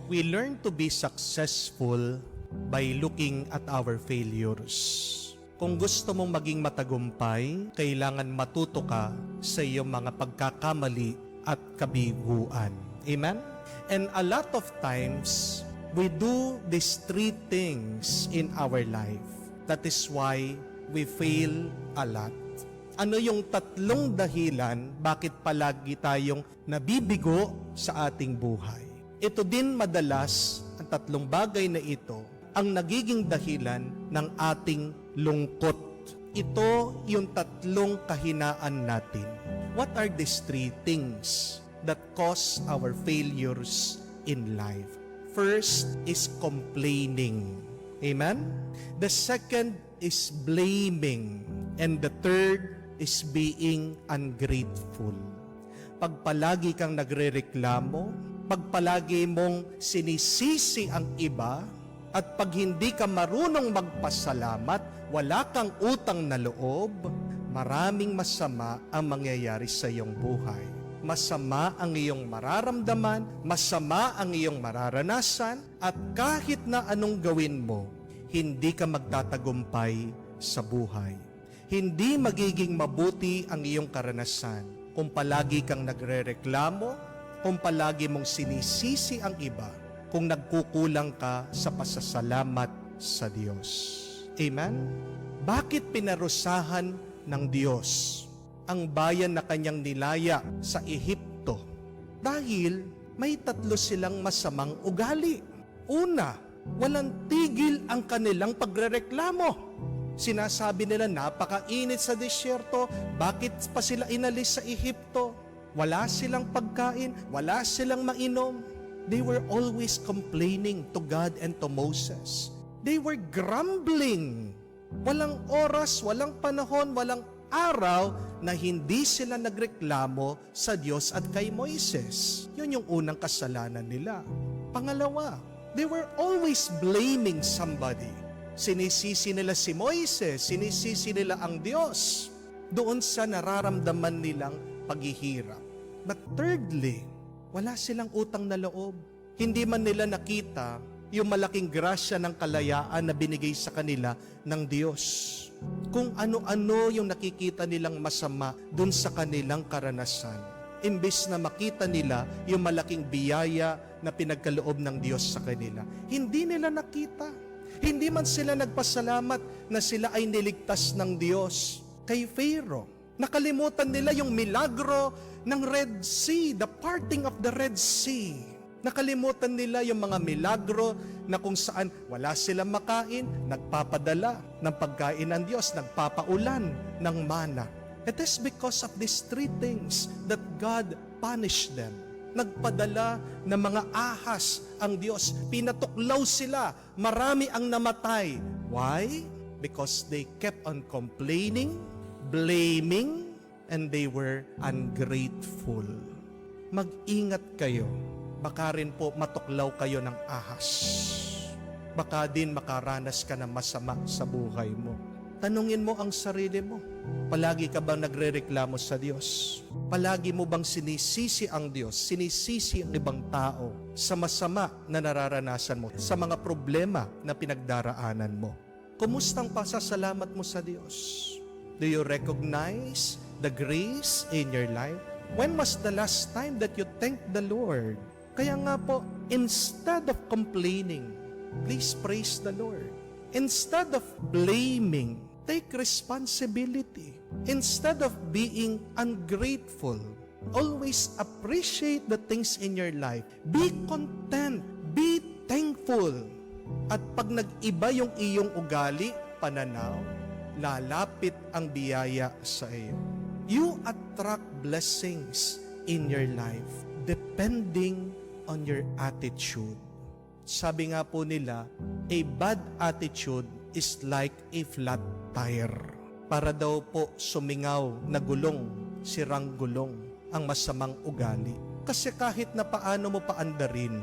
We learn to be successful by looking at our failures. Kung gusto mong maging matagumpay, kailangan matuto ka sa iyong mga pagkakamali at kabiguan. Amen? And a lot of times, we do these three things in our life. That is why we fail a lot. Ano yung tatlong dahilan bakit palagi tayong nabibigo sa ating buhay? Ito din madalas, ang tatlong bagay na ito, ang nagiging dahilan ng ating lungkot. Ito yung tatlong kahinaan natin. What are these three things that cause our failures in life? First is complaining. Amen? The second is blaming. And the third is being ungrateful. Pag palagi kang nagrereklamo, pag palagi mong sinisisi ang iba, at pag hindi ka marunong magpasalamat, wala kang utang na loob, maraming masama ang mangyayari sa iyong buhay. Masama ang iyong mararamdaman, masama ang iyong mararanasan, at kahit na anong gawin mo, hindi ka magtatagumpay sa buhay. Hindi magiging mabuti ang iyong karanasan kung palagi kang nagrereklamo, kung palagi mong sinisisi ang iba, kung nagkukulang ka sa pasasalamat sa Diyos. Amen? Bakit pinarusahan ng Diyos ang bayan na kanyang nilaya sa Ehipto? Dahil may tatlo silang masamang ugali. Una, walang tigil ang kanilang pagrereklamo. Sinasabi nila, napakainit sa disyerto, bakit pa sila inalis sa Ehipto? Wala silang pagkain, wala silang mainom. They were always complaining to God and to Moses. They were grumbling. Walang oras, walang panahon, walang araw na hindi sila nagreklamo sa Diyos at kay Moises. Yun yung unang kasalanan nila. Pangalawa, they were always blaming somebody. Sinisisi nila si Moises, sinisisi nila ang Diyos doon sa nararamdaman nilang paghihirap. But thirdly, wala silang utang na loob. Hindi man nila nakita yung malaking grasya ng kalayaan na binigay sa kanila ng Diyos. Kung ano-ano yung nakikita nilang masama dun sa kanilang karanasan. Imbes na makita nila yung malaking biyaya na pinagkaloob ng Diyos sa kanila. Hindi nila nakita. Hindi man sila nagpasalamat na sila ay niligtas ng Diyos kay Pharaoh. Nakalimutan nila yung milagro ng Red Sea, the parting of the Red Sea. Nakalimutan nila yung mga milagro na kung saan wala silang makain, nagpapadala ng pagkain ng Diyos, nagpapaulan ng mana. It is because of these three things that God punished them. Nagpadala ng mga ahas ang Diyos. Pinatuklaw sila. Marami ang namatay. Why? Because they kept on complaining, blaming, and they were ungrateful. Mag-ingat kayo. Baka rin po matuklaw kayo ng ahas. Baka din makaranas ka ng masama sa buhay mo. Tanungin mo ang sarili mo. Palagi ka bang nagrereklamo sa Diyos? Palagi mo bang sinisisi ang Diyos? Sinisisi ang ibang tao sa masama na nararanasan mo? Sa mga problema na pinagdaraanan mo? Kumustang pasasalamat mo sa Diyos? Do you recognize the grace in your life? When was the last time that you thanked the Lord? Kaya nga po, instead of complaining, please praise the Lord. Instead of blaming, take responsibility. Instead of being ungrateful, always appreciate the things in your life. Be content. Be thankful. At pag nag-iba yung iyong ugali, pananaw, lalapit ang biyaya sa iyo. You attract blessings in your life depending on your attitude. Sabi nga po nila, a bad attitude is like a flat tire. Para daw po sumingaw na gulong, sirang gulong ang masamang ugali. Kasi kahit na paano mo paandarin,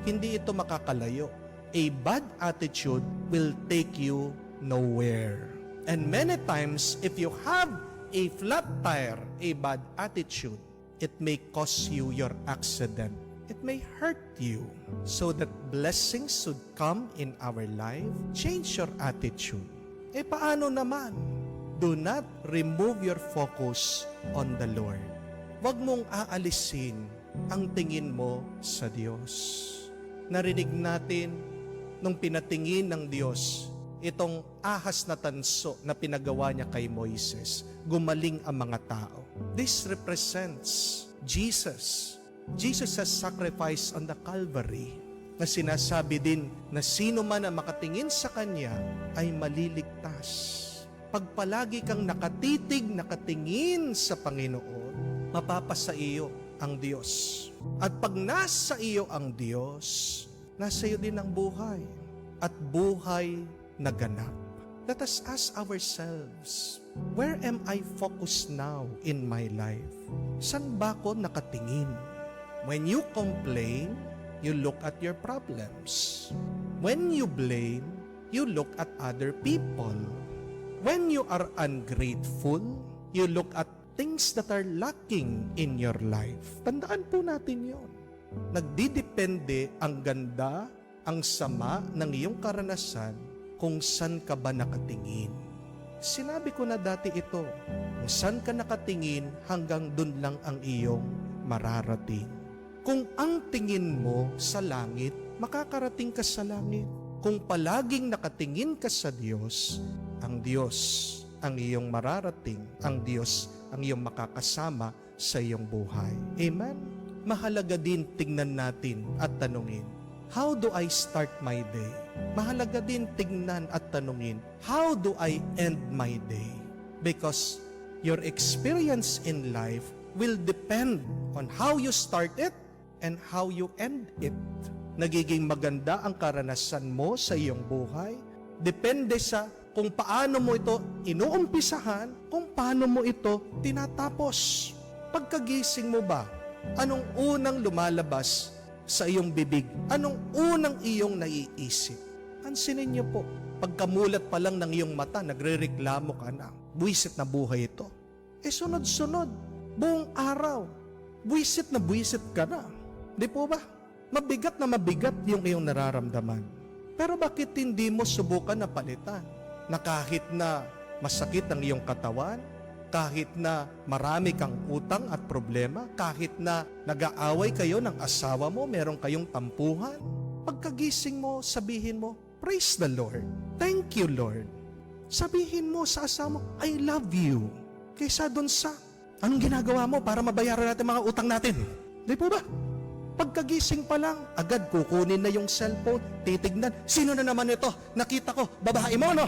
hindi ito makakalayo. A bad attitude will take you nowhere. And many times, if you have a flat tire, a bad attitude, it may cause you your accident. It may hurt you. So that blessings should come in our life, change your attitude. Paano naman? Do not remove your focus on the Lord. Huwag mong aalisin ang tingin mo sa Diyos. Narinig natin nung pinatingin ng Diyos itong ahas na tanso na pinagawa niya kay Moises, gumaling ang mga tao. This represents Jesus. Jesus has sacrificed on the Calvary na sinasabi din na sino man ang makatingin sa Kanya ay maliligtas. Pag palagi kang nakatingin sa Panginoon, mapapasa iyo ang Diyos. At pag nasa iyo ang Diyos, nasa iyo din ang buhay. At buhay na ganap. Let us ask ourselves, where am I focused now in my life? Saan ba ako nakatingin? When you complain, you look at your problems. When you blame, you look at other people. When you are ungrateful, you look at things that are lacking in your life. Tandaan po natin yon. Nagdidepende ang ganda, ang sama ng iyong karanasan kung saan ka ba nakatingin. Sinabi ko na dati ito, kung saan ka nakatingin hanggang dun lang ang iyong mararating. Kung ang tingin mo sa langit, makakarating ka sa langit. Kung palaging nakatingin ka sa Diyos ang iyong mararating, ang Diyos ang iyong makakasama sa iyong buhay. Amen? Mahalaga din tingnan natin at tanungin, how do I start my day? Mahalaga din tingnan at tanungin, how do I end my day? Because your experience in life will depend on how you start it and how you end it. Nagiging maganda ang karanasan mo sa iyong buhay, depende sa kung paano mo ito inuumpisahan, kung paano mo ito tinatapos. Pagkagising mo ba, anong unang lumalabas sa iyong bibig? Anong unang iyong naiisip? Pansinin niyo po, pagkamulat pa lang ng iyong mata, nagrereklamo ka na. Buwisit na buhay ito. Sunod-sunod, buong araw, buwisit ka na. Di po ba? Mabigat na mabigat yung iyong nararamdaman. Pero bakit hindi mo subukan na palitan? Na kahit na masakit ang iyong katawan, kahit na marami kang utang at problema, kahit na nag-aaway kayo ng asawa mo, meron kayong tampuhan, pagkagising mo, sabihin mo, praise the Lord. Thank you, Lord. Sabihin mo sa asawa mo, I love you. Kaysa dun sa, anong ginagawa mo para mabayaran natin mga utang natin? Di po ba? Pagkagising pa lang, agad kukunin na yung cellphone, titignan, sino na naman ito? Nakita ko, babae mo, no?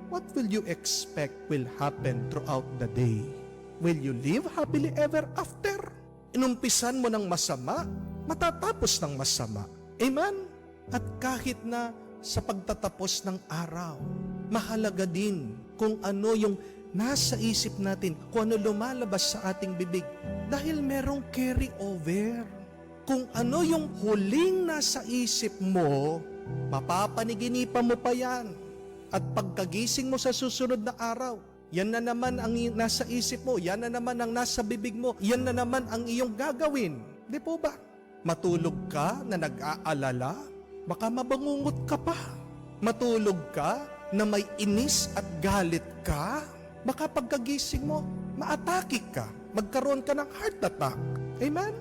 What will you expect will happen throughout the day? Will you live happily ever after? Inumpisan mo ng masama, matatapos ng masama. Amen? At kahit na sa pagtatapos ng araw, mahalaga din kung ano yung nasa isip natin, kung ano lumalabas sa ating bibig. Dahil merong carry over. Kung ano yung huling nasa isip mo, mapapaniginipan mo pa yan. At pagkagising mo sa susunod na araw, yan na naman ang nasa isip mo, yan na naman ang nasa bibig mo, yan na naman ang iyong gagawin. Di po ba? Matulog ka na nag-aalala, baka mabangungot ka pa. Matulog ka na may inis at galit ka, baka pagkagising mo, maatake ka, magkaroon ka ng heart attack. Amen?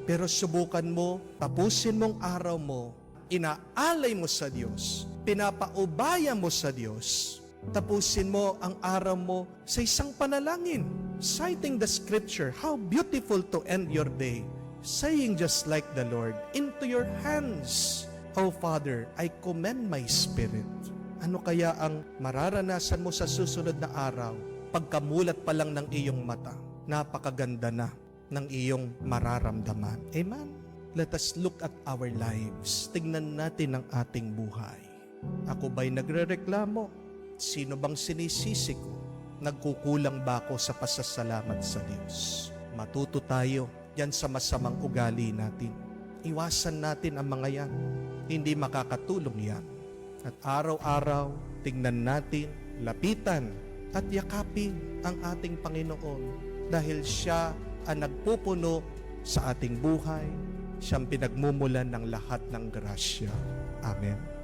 Pero subukan mo, tapusin mong araw mo, inaalay mo sa Diyos, pinapaubaya mo sa Diyos, tapusin mo ang araw mo sa isang panalangin, citing the scripture, how beautiful to end your day, saying just like the Lord, into your hands, O Father, I commend my spirit. Ano kaya ang mararanasan mo sa susunod na araw, pagkamulat pa lang ng iyong mata, napakaganda na ng iyong mararamdaman. Amen? Let us look at our lives. Tingnan natin ang ating buhay. Ako ba'y nagrereklamo? Sino bang sinisisi ko? Nagkukulang ba ako sa pasasalamat sa Diyos? Matuto tayo yan sa masamang ugali natin. Iwasan natin ang mga yan. Hindi makakatulong yan. At araw-araw, tingnan natin, lapitan at yakapin ang ating Panginoon dahil Siya ang nagpupuno sa ating buhay. Siyang pinagmumulan ng lahat ng grasya. Amen.